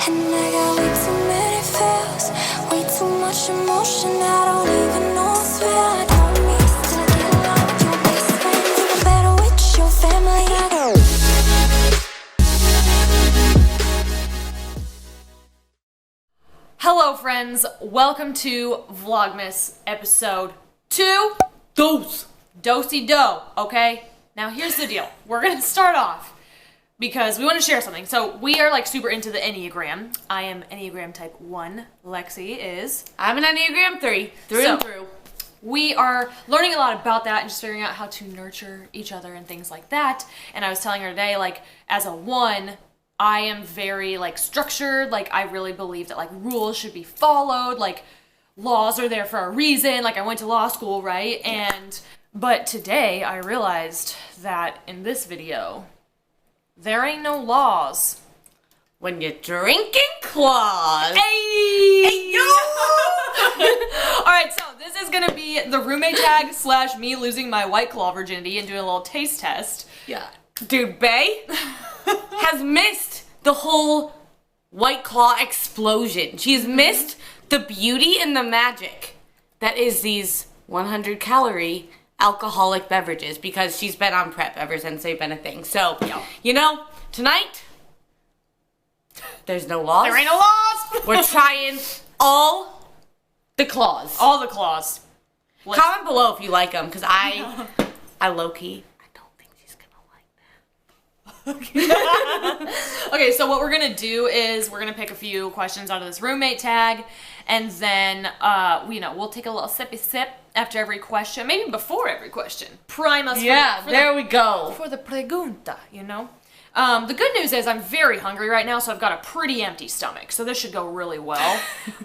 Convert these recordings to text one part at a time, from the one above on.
And I got way too many feels, way too much emotion. I don't even know what's real. I don't need to get along with your best friend, even better with your family. I go. Hello friends, welcome to Vlogmas episode 2. Dosey-do, okay? Now here's the deal. We're gonna start off because we want to share something. So we are like super into the Enneagram. I am Enneagram type 1. Lexi is... I'm an Enneagram 3. Through and through. We are learning a lot about that and just figuring out how to nurture each other and things like that. And I was telling her today, like, as a 1, I am very, like, structured. Like, I really believe that, like, rules should be followed. Like, laws are there for a reason. Like, I went to law school, right? But today I realized that in this video, there ain't no laws. When you're drinking claws. Hey yo! Alright, so this is gonna be the roommate tag / me losing my White Claw virginity and doing a little taste test. Yeah. Dude, Bae has missed the whole White Claw explosion. She's missed the beauty and the magic that is these 100-calorie alcoholic beverages because she's been on prep ever since they've been a thing. So, you know, tonight, there's no laws. There ain't no laws! We're trying all the claws. All the claws. Comment below if you like them, because I low-key, I don't think she's gonna like that. Okay, so what we're gonna do is we're gonna pick a few questions out of this roommate tag, and then, we'll take a little sippy sip after every question, maybe before every question. Prime us we go. For the pregunta, you know? The good news is I'm very hungry right now, so I've got a pretty empty stomach, so this should go really well.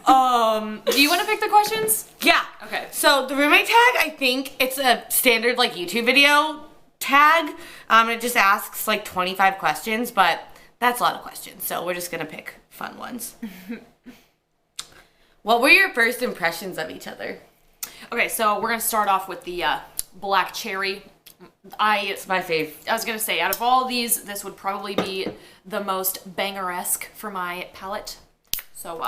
Do you want to pick the questions? Yeah. Okay. So the roommate tag, I think it's a standard like YouTube video tag. It just asks like 25 questions, but that's a lot of questions, so we're just gonna pick fun ones. What were your first impressions of each other? Okay, so we're gonna start off with the black cherry. It's my fave. I was gonna say, out of all these, this would probably be the most banger-esque for my palate. So,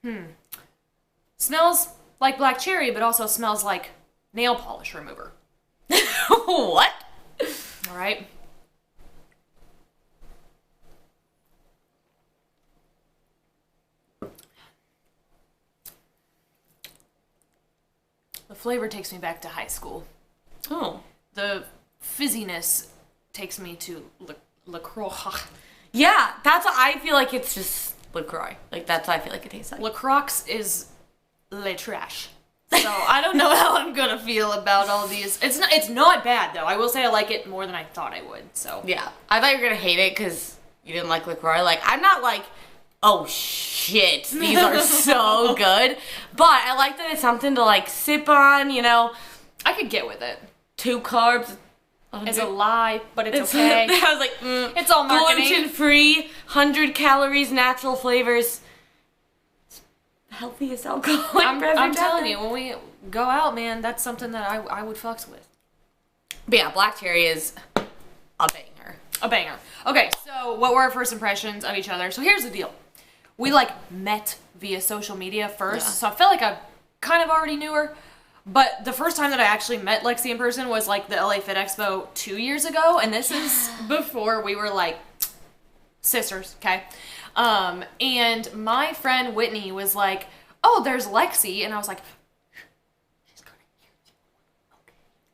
here we go. Smells like black cherry, but also smells like nail polish remover. What? All right. The flavor takes me back to high school. Oh. The fizziness takes me to LaCroix. Yeah, that's what I feel like. It's just LaCroix. Like, that's what I feel like it tastes like. LaCroix is le trash. So I don't know how I'm gonna feel about all these. It's not bad though. I will say I like it more than I thought I would. So yeah, I thought you were gonna hate it because you didn't like LaCroix. Like, I'm not like, oh shit, these are so good. But I like that it's something to like sip on, you know. I could get with it. 2 carbs. It's a lie, but it's okay. I was like, it's all marketing. Gluten-free, 100 calories, natural flavors. Healthiest alcoholic beverage. I'm telling you, when we go out, man, that's something that I would flex with. But yeah, black cherry is a banger. A banger. Okay, so what were our first impressions of each other? So here's the deal. We, like, met via social media first, so I felt like I kind of already knew her. But the first time that I actually met Lexi in person was, like, the LA Fit Expo 2 years ago, and this is before we were, like, sisters, okay? And my friend Whitney was like, oh, there's Lexi, and I was like, she's gonna hear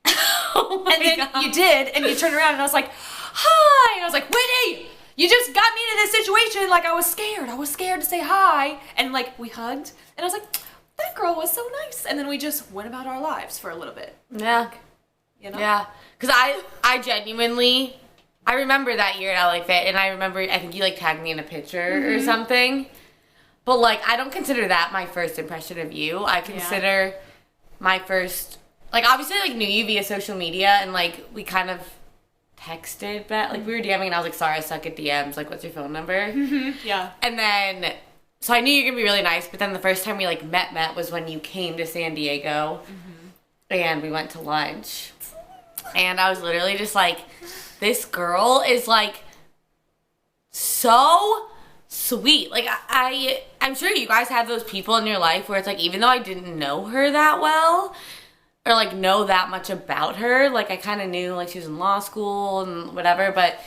you. Okay. Oh my And then God. you did, and you turned around, and I was like, hi, and I was like, Whitney, you just got me into this situation, like, I was scared to say hi, and, like, we hugged, and I was like, that girl was so nice, and then we just went about our lives for a little bit. Yeah. Like, you know? Yeah. Because I genuinely, I remember that year at LA Fit, and I remember, I think you, like, tagged me in a picture or something, but, like, I don't consider that my first impression of you. I consider my first, like, obviously, like, knew you via social media, and, like, we kind of texted, but, like, we were DMing, and I was like, sorry, I suck at DMs, like, what's your phone number? Yeah. And then, so I knew you were going to be really nice, but then the first time we, like, met was when you came to San Diego, and we went to lunch. And I was literally just like, this girl is like so sweet. Like I'm sure you guys have those people in your life where it's like, even though I didn't know her that well or like know that much about her, like I kind of knew like she was in law school and whatever, but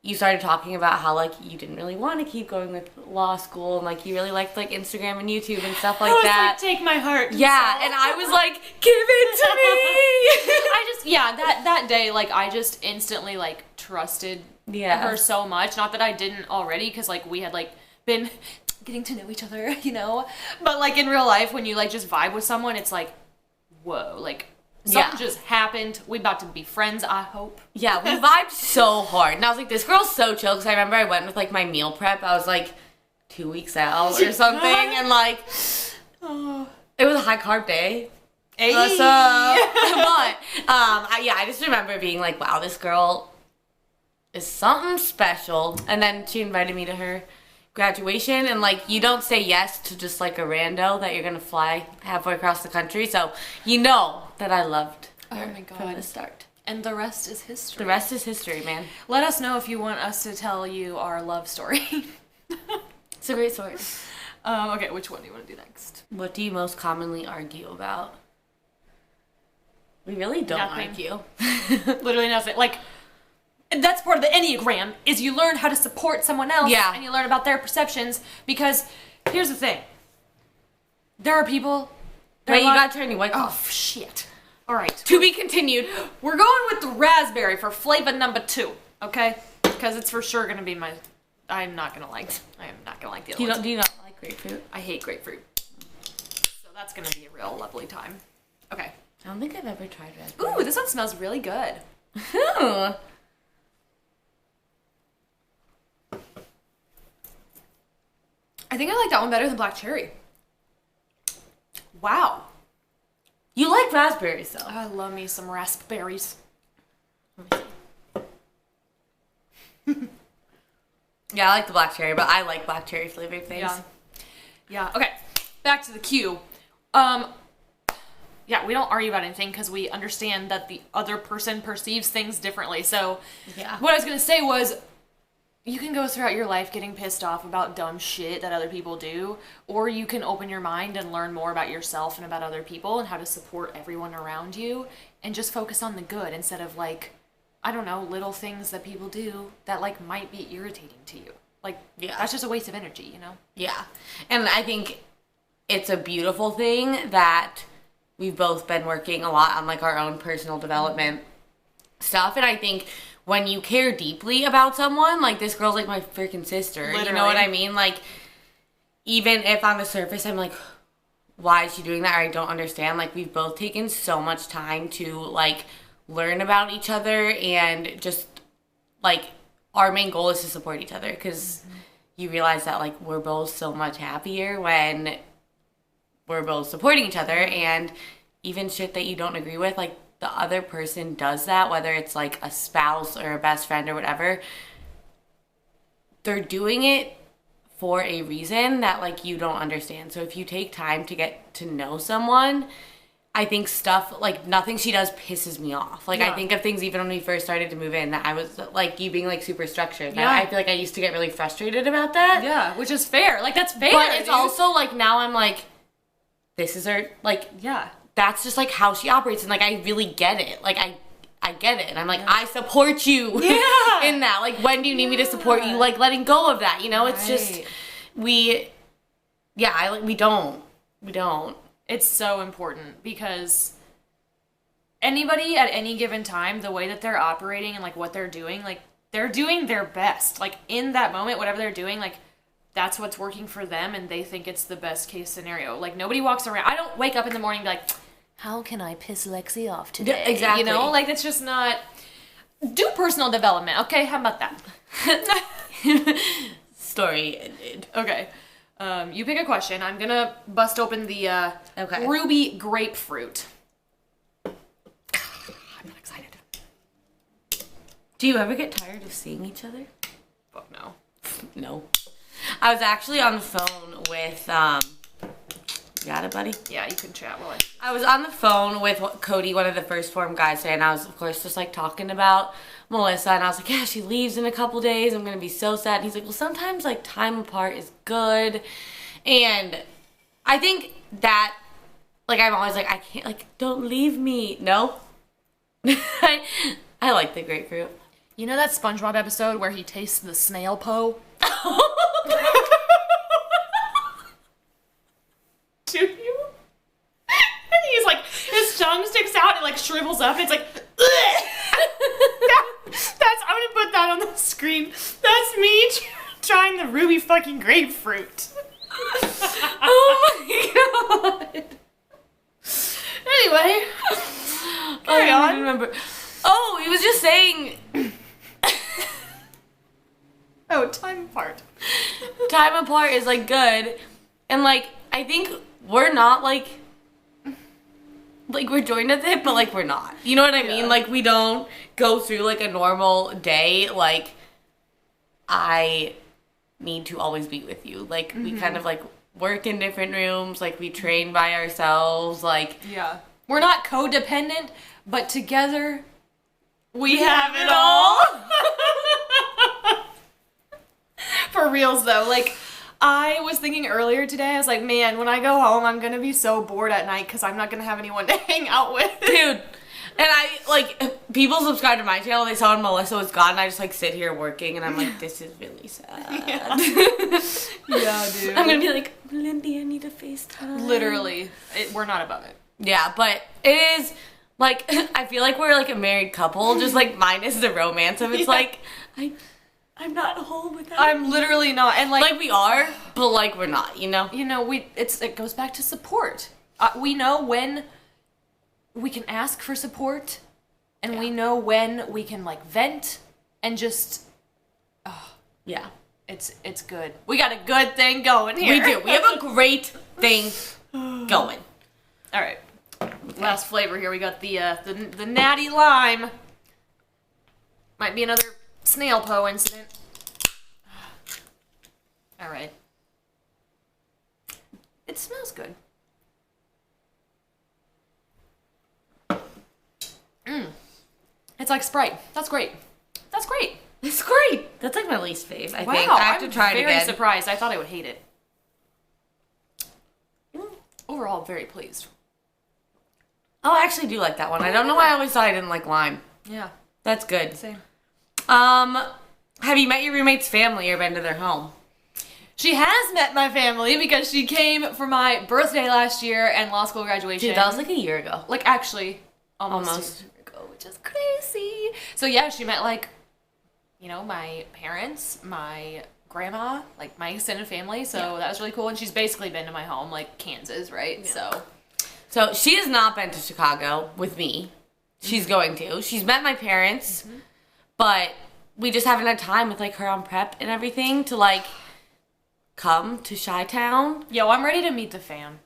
you started talking about how like you didn't really want to keep going with law school and like you really liked like Instagram and YouTube and stuff like that. Like, take my heart. Yeah, and I was like, give it to me. I just that day like I just instantly like trusted her so much. Not that I didn't already, because like we had like been getting to know each other, you know. But like in real life, when you like just vibe with someone, it's like, whoa, like. Something just happened. We about to be friends, I hope. Yeah, we vibed so hard. And I was like, this girl's so chill. Because I remember I went with, like, my meal prep. I was, like, 2 weeks out or something. And, like, it was a high-carb day. Hey. What's up? But, I just remember being like, wow, this girl is something special. And then she invited me to her graduation, and like you don't say yes to just like a rando that you're gonna fly halfway across the country, so you know that I loved her from the start. And the rest is history. The rest is history, man. Let us know if you want us to tell you our love story. It's a great story. Okay, which one do you want to do next? What do you most commonly argue about? We really don't argue. Literally nothing. Like, that's part of the Enneagram, is you learn how to support someone else, and you learn about their perceptions, because here's the thing. There are people... Wait, you gotta turn your white off. Oh, shit. Alright. To be continued. We're going with the raspberry for flavor number 2, okay? Because it's for sure gonna be my... I am not gonna like the other ones. Do you not like grapefruit? I hate grapefruit. So that's gonna be a real lovely time. Okay. I don't think I've ever tried raspberry. Ooh, this one smells really good. Ooh. I think I like that one better than black cherry. Wow. You like raspberries, though. I love me some raspberries. Yeah, I like the black cherry, but I like black cherry flavored things. Yeah. Okay. Back to the cue. Yeah, we don't argue about anything because we understand that the other person perceives things differently. So, what I was gonna say was, you can go throughout your life getting pissed off about dumb shit that other people do, or you can open your mind and learn more about yourself and about other people and how to support everyone around you, and just focus on the good instead of like, I don't know, little things that people do that like might be irritating to you. Like, that's just a waste of energy, you know? Yeah. And I think it's a beautiful thing that we've both been working a lot on like our own personal development stuff, and I think when you care deeply about someone, like this girl's like my freaking sister. Literally. You know what I mean? Like, even if on the surface I'm like, why is she doing that? Or I don't understand. Like, we've both taken so much time to like learn about each other, and just like our main goal is to support each other, because you realize that like we're both so much happier when we're both supporting each other, and even shit that you don't agree with, like the other person does that, whether it's like a spouse or a best friend or whatever, they're doing it for a reason that like you don't understand. So if you take time to get to know someone, I think stuff like nothing she does pisses me off. Like I think of things even when we first started to move in that I was like, you being like super structured. I feel like I used to get really frustrated about that. Yeah, which is fair. Like that's fair. But it's also like now I'm like, this is her, like, that's just like how she operates, and like I really get it. Like I get it, and I'm like, I support you in that. Like, when do you need me to support you? Like, letting go of that, you know? It's just we don't. It's so important, because anybody at any given time, the way that they're operating and like what they're doing their best. Like in that moment, whatever they're doing, like that's what's working for them, and they think it's the best case scenario. Like nobody walks around. I don't wake up in the morning and be like, how can I piss Lexi off today? Yeah, exactly. You know, like it's just not. Do personal development, okay? How about that? Story ended. Okay. You pick a question. I'm gonna bust open the ruby grapefruit. I'm not excited. Do you ever get tired of seeing each other? Fuck no. No. I was actually on the phone with You got it, buddy? Yeah, you can chat while I was on the phone with Cody, one of the first Form guys today, and I was, of course, just, like, talking about Melissa, and I was like, yeah, she leaves in a couple days. I'm going to be so sad. And he's like, well, sometimes, like, time apart is good. And I think that, like, I'm always like, I can't, like, don't leave me. No. I like the grapefruit. You know that SpongeBob episode where he tastes the snail po? Do you? And he's like, his tongue sticks out and it like shrivels up and it's like, that's, I'm gonna put that on the screen. That's me trying the ruby fucking grapefruit. Oh my god. Anyway, carry on. I don't remember. Oh, he was just saying. Oh, time apart. Time apart is like good, and like I think we're not like we're joined at it, but like we're not. You know what I mean? Like we don't go through like a normal day. Like I need to always be with you. Like we kind of like work in different rooms. Like we train by ourselves. Like Yeah. We're not codependent, but together we have it all. For reals though, like I was thinking earlier today, I was like, man, when I go home, I'm gonna be so bored at night because I'm not gonna have anyone to hang out with. Dude. And I, like, people subscribe to my channel, they saw when Melissa was gone, and I just, like, sit here working, and I'm like, this is really sad. Yeah, dude. I'm gonna be like, Lindy, I need a FaceTime. Literally. We're not above it. Yeah, but it is, like, I feel like we're, like, a married couple, just, like, minus the romance of it's, like, I'm not home without I'm literally not. And, like we are, but, like, we're not, you know? You know, it goes back to support. We know when we can ask for support, and we know when we can, like, vent and just, Yeah. it's good. We got a good thing going here. We do. We have a great thing going. All right. Last flavor here. We got the natty lime. Might be another snail po incident. All right. It smells good. It's like Sprite. That's great. That's great. It's great. That's like my least fave, I Wow, think. I have to try it I'm again. very surprised. I thought I would hate it. Overall, very pleased. Oh, I actually do like that one. I don't know why I always thought I didn't like lime. Yeah. That's good. Same. Have you met your roommate's family or been to their home? She has met my family because she came for my birthday last year and law school graduation. Dude, that was like a year ago. Like, actually, almost. A year ago, which is crazy. So, yeah, she met, like, you know, my parents, my grandma, like, my extended family. So, that was really cool. And she's basically been to my home, like, Kansas, right? Yeah. So, she has not been to Chicago with me. She's going to. She's met my parents, but we just haven't had time with, like, her on prep and everything to, like, come to Chi-Town. Yo, I'm ready to meet the fam.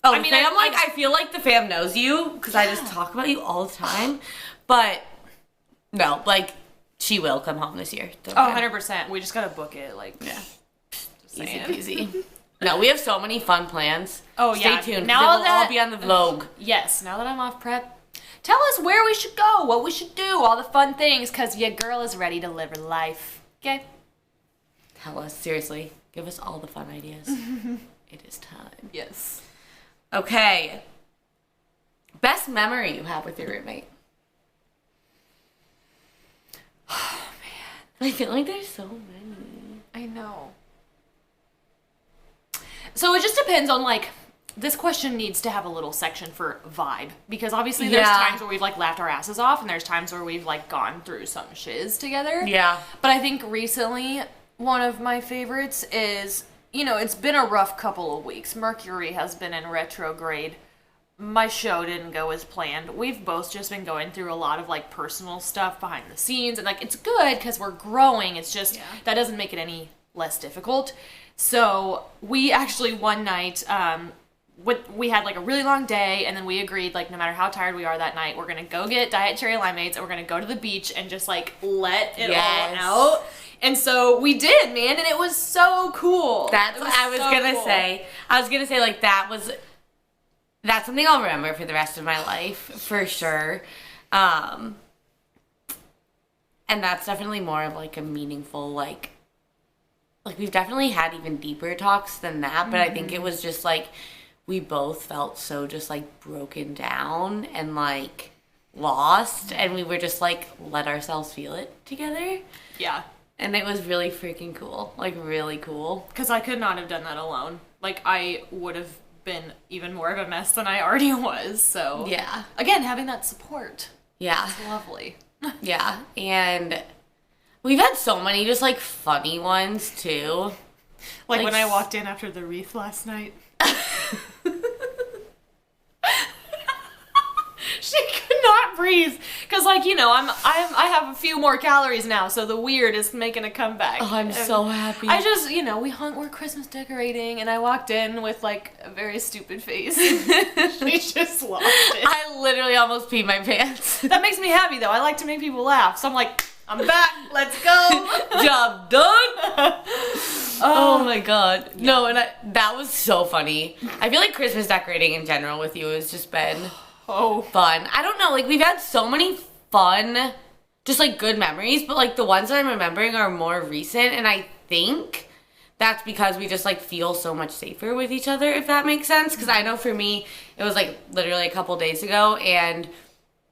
Oh, I mean, I feel like the fam knows you because I just talk about you all the time. But, no, like, she will come home this year. Oh, 100%. We just gotta book it, like, yeah. Just Easy saying. peasy. No, we have so many fun plans. Oh, Stay yeah. tuned. Now It will that- all be on the vlog. Yes, now that I'm off prep, tell us where we should go, what we should do, all the fun things, because your girl is ready to live her life. Okay? Tell us, seriously. Give us all the fun ideas. It is time. Yes. Okay. Best memory you have with your roommate? Oh, man. I feel like there's so many. I know. So it just depends on, like, this question needs to have a little section for vibe, because obviously there's times where we've, like, laughed our asses off, and there's times where we've, like, gone through some shiz together. Yeah. But I think recently, one of my favorites is, you know, it's been a rough couple of weeks. Mercury has been in retrograde. My show didn't go as planned. We've both just been going through a lot of, like, personal stuff behind the scenes, and, like, it's good because we're growing. It's just, that doesn't make it any less difficult. So we actually one night, we had like a really long day, and then we agreed, like, no matter how tired we are that night, we're gonna go get Diet Cherry Limeades, and we're gonna go to the beach and just, like, let it all out. And so we did, man, and it was so cool. That's what I was gonna say. I was gonna say, like, that's something I'll remember for the rest of my life, for sure. And that's definitely more of, like, a meaningful, like, we've definitely had even deeper talks than that, but I think it was just, like, we both felt so just, like, broken down and, like, lost, and we were just, like, let ourselves feel it together. Yeah. And it was really freaking cool. Like, really cool. Because I could not have done that alone. Like, I would have been even more of a mess than I already was, so... Yeah. Again, having that support. Yeah. It's lovely. Yeah, and we've had so many just, like, funny ones, too. Like when I walked in after the wreath last night. She could not breathe. Because, like, you know, I have a few more calories now, so the weird is making a comeback. Oh, I'm so happy. I just, you know, we're Christmas decorating, and I walked in with, like, a very stupid face. She just lost it. I literally almost peed my pants. That makes me happy, though. I like to make people laugh. So I'm like, I'm back. Let's go. Job done. Oh my god. Yeah. No, and that was so funny. I feel like Christmas decorating in general with you has just been fun. I don't know, like, we've had so many fun, just, like, good memories, but, like, the ones that I'm remembering are more recent, and I think that's because we just, like, feel so much safer with each other, if that makes sense. Because I know for me, it was, like, literally a couple days ago, and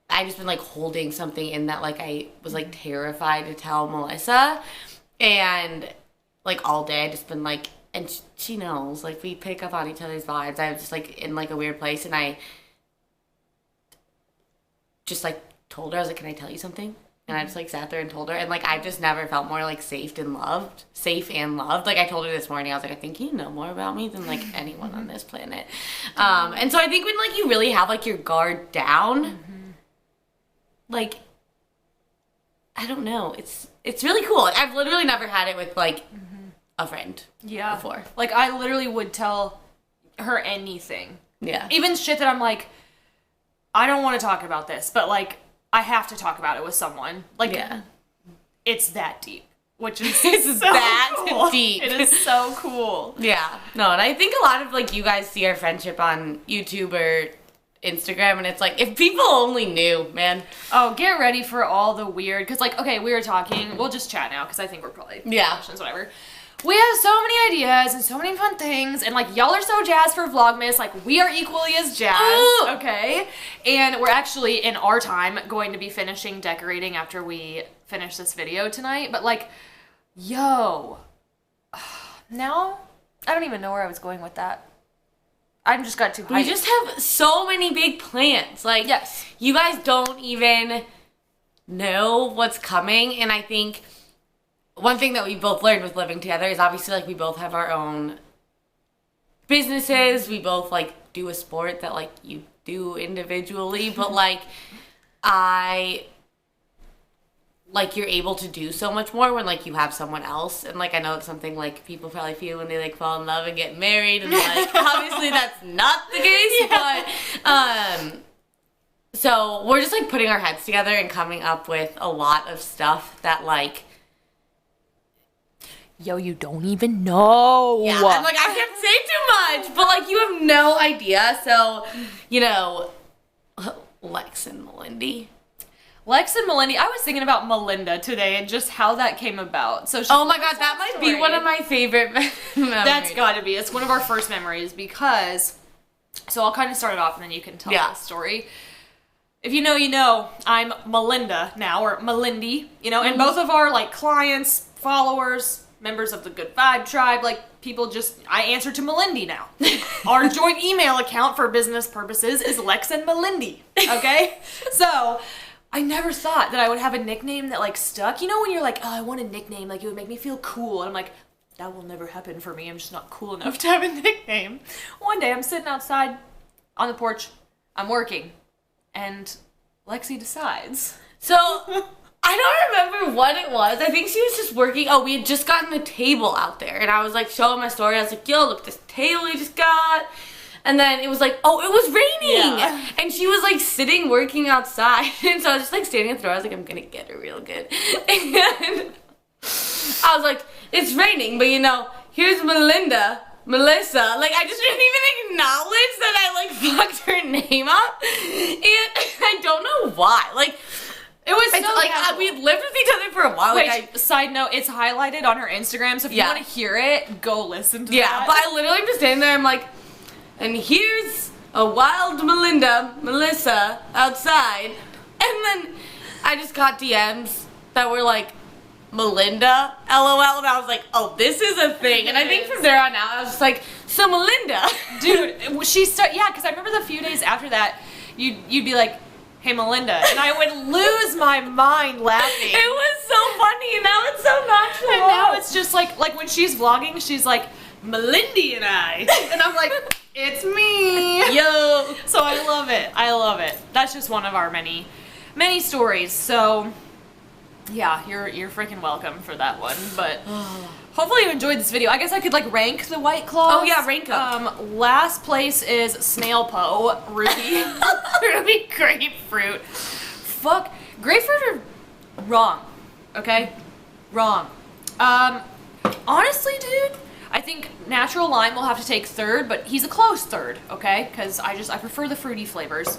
I just been, like, holding something in that, like, I was, like, terrified to tell Melissa, and, like, all day I just been, like, and she knows, like, we pick up on each other's vibes. I was just, like, in, like, a weird place, and I just, like, told her, I was like, can I tell you something? And I just, like, sat there and told her, and, like, I've just never felt more, like, safe and loved. Like, I told her this morning, I was like, I think you know more about me than, like, anyone on this planet. And so I think when, like, you really have, like, your guard down, like, I don't know, it's really cool. Like, I've literally never had it with, like, a friend before. Like, I literally would tell her anything. Yeah. Even shit that I'm like, I don't want to talk about this, but, like, I have to talk about it with someone. Like, it's that deep. Which is it's so that cool. deep. It is so cool. Yeah. No, and I think a lot of, like, you guys see our friendship on YouTube or Instagram, and it's like, if people only knew, man. Oh, get ready for all the weird, because, like, okay, we were talking, we'll just chat now, because I think we're probably questions, whatever. We have so many ideas and so many fun things, and, like, y'all are so jazzed for Vlogmas, like, we are equally as jazzed, okay? And we're actually, in our time, going to be finishing decorating after we finish this video tonight, but, like, yo, now, I don't even know where I was going with that. I just got too hyped. We just have so many big plans. Like, you guys don't even know what's coming, and I think one thing that we both learned with living together is obviously, like, we both have our own businesses. We both, like, do a sport that, like, you do individually, but, like, you're able to do so much more when, like, you have someone else. And, like, I know it's something, like, people probably feel when they, like, fall in love and get married. And, like, obviously that's not the case. But, so we're just, like, putting our heads together and coming up with a lot of stuff that, like, yo, you don't even know. Yeah, I'm like, I can't say too much, but, like, you have no idea. So, you know, Lex and Melindy. I was thinking about Melinda today and just how that came about. So oh my god, that might be one of my favorite memories. That's gotta be. It's one of our first memories because, so I'll kind of start it off and then you can tell the story. If you know, you know. I'm Melinda now, or Melindy, you know, and both of our, like, clients, followers, members of the Good Vibe Tribe, like, people just, I answer to Melindy now. Our joint email account for business purposes is Lex and Melindy, okay? So, I never thought that I would have a nickname that, like, stuck. You know when you're like, oh, I want a nickname, like, it would make me feel cool. And I'm like, that will never happen for me. I'm just not cool enough to have a nickname. One day, I'm sitting outside on the porch. I'm working. And Lexi decides. So, I don't remember what it was. I think she was just working. Oh, we had just gotten the table out there. And I was, like, showing my story. I was like, yo, look, this table we just got. And then it was like, oh, it was raining. Yeah. And she was, like, sitting working outside. And so I was just, like, standing at the door. I was like, I'm going to get her real good. And I was like, it's raining, but you know, here's Melissa. Like, I just didn't even acknowledge that I, like, fucked her name up. And I don't know why. Like, it was it's so like, casual. we had lived with each other for a while. Wait, Like, side note, it's highlighted on her Instagram, so if you want to hear it, go listen to that. but I literally am just standing there, I'm like, and here's a wild Melissa outside. And then I just got DMs that were like, Melinda, LOL, and I was like, oh, this is a thing. And I think from there on out, I was just like, so Melinda. Dude, because I remember the few days after that, you'd be like, hey, Melinda, and I would lose my mind laughing. It was so funny, and now it's so natural. And now it's just like when she's vlogging, she's like, Melindy and I. And I'm like, it's me. Yo. So I love it. I love it. That's just one of our many, many stories. So yeah, you're freaking welcome for that one. But hopefully you enjoyed this video. I guess I could like rank the White Claws. Oh yeah, rank them. Last place is Snail Po, Ruby, Ruby Grapefruit. Fuck, grapefruit are wrong. Okay, wrong. Honestly, dude, I think Natural Lime will have to take third, but he's a close third. Okay, because I prefer the fruity flavors.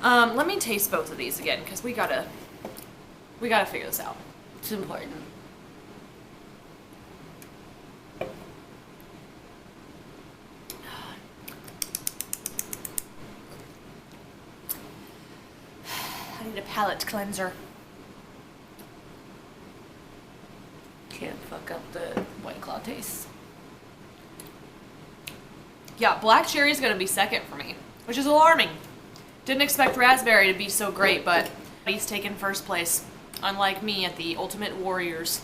Let me taste both of these again, because we gotta figure this out. It's important. I need a palate cleanser. Can't fuck up the White Claw taste. Yeah, black cherry is gonna be second for me, which is alarming. Didn't expect raspberry to be so great, but he's taken first place, unlike me at the Ultimate Warriors.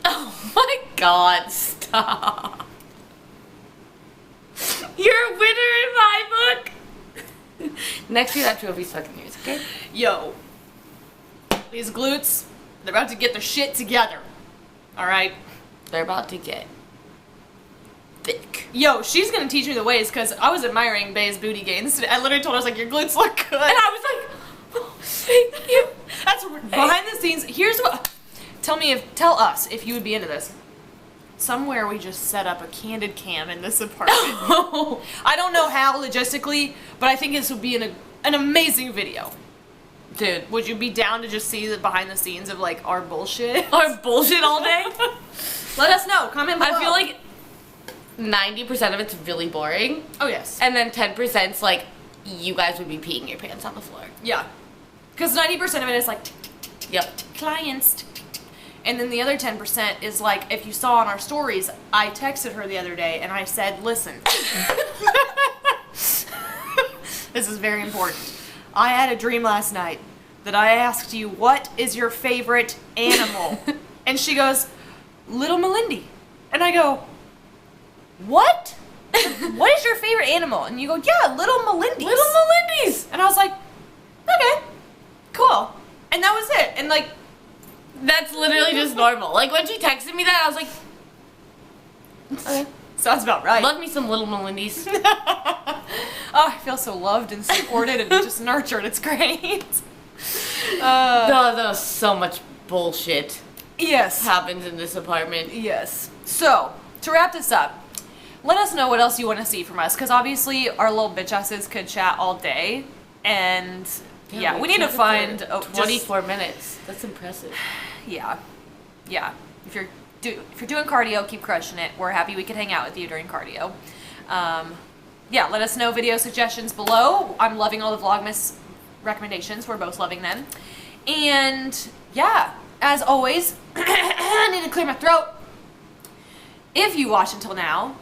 Oh my god, stop. You're a winner in my book. Next year that trophy's fucking yours, okay? Yo, these glutes, they're about to get their shit together. Alright? They're about to get thick. Yo, she's gonna teach me the ways, because I was admiring Bae's booty gains today. I literally told her, I was like, your glutes look good. And I was like, oh, thank you. That's behind the scenes. Here's what, tell us if you would be into this. Somewhere we just set up a candid cam in this apartment. I don't know how logistically, but I think this would be an amazing video. Dude, would you be down to just see the behind the scenes of like our bullshit? Our bullshit all day? Let us know. Comment below. I feel like 90% of it's really boring. Oh yes. And then 10%'s like you guys would be peeing your pants on the floor. Yeah. Because 90% of it is like yep. clients. And then the other 10% is like, if you saw on our stories, I texted her the other day and I said, listen. This is very important. I had a dream last night that I asked you, what is your favorite animal? And she goes, Little Melindy. And I go, what? What is your favorite animal? And you go, yeah, Little Melindy's. Little Melindy's. And I was like, okay, cool. And that was it. And like, that's literally just normal. Like when she texted me that, I was like, okay. Sounds about right. Love me some Little Melindy's. Oh, I feel so loved and supported and just nurtured. It's great. That was so much bullshit. Yes. Happens in this apartment. Yes. So, to wrap this up, let us know what else you want to see from us, because obviously our little bitch asses could chat all day, and yeah, we need to find 24 minutes. That's impressive. Yeah. If you're doing cardio, keep crushing it. We're happy we could hang out with you during cardio. Yeah, let us know video suggestions below. I'm loving all the Vlogmas recommendations. We're both loving them. And yeah, as always, I need to clear my throat. If you watch until now,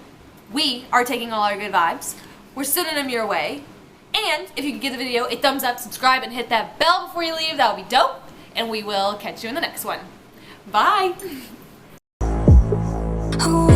we are taking all our good vibes. We're sending them your way. And if you could give the video a thumbs up, subscribe, and hit that bell before you leave, that would be dope. And we will catch you in the next one. Bye. Oh,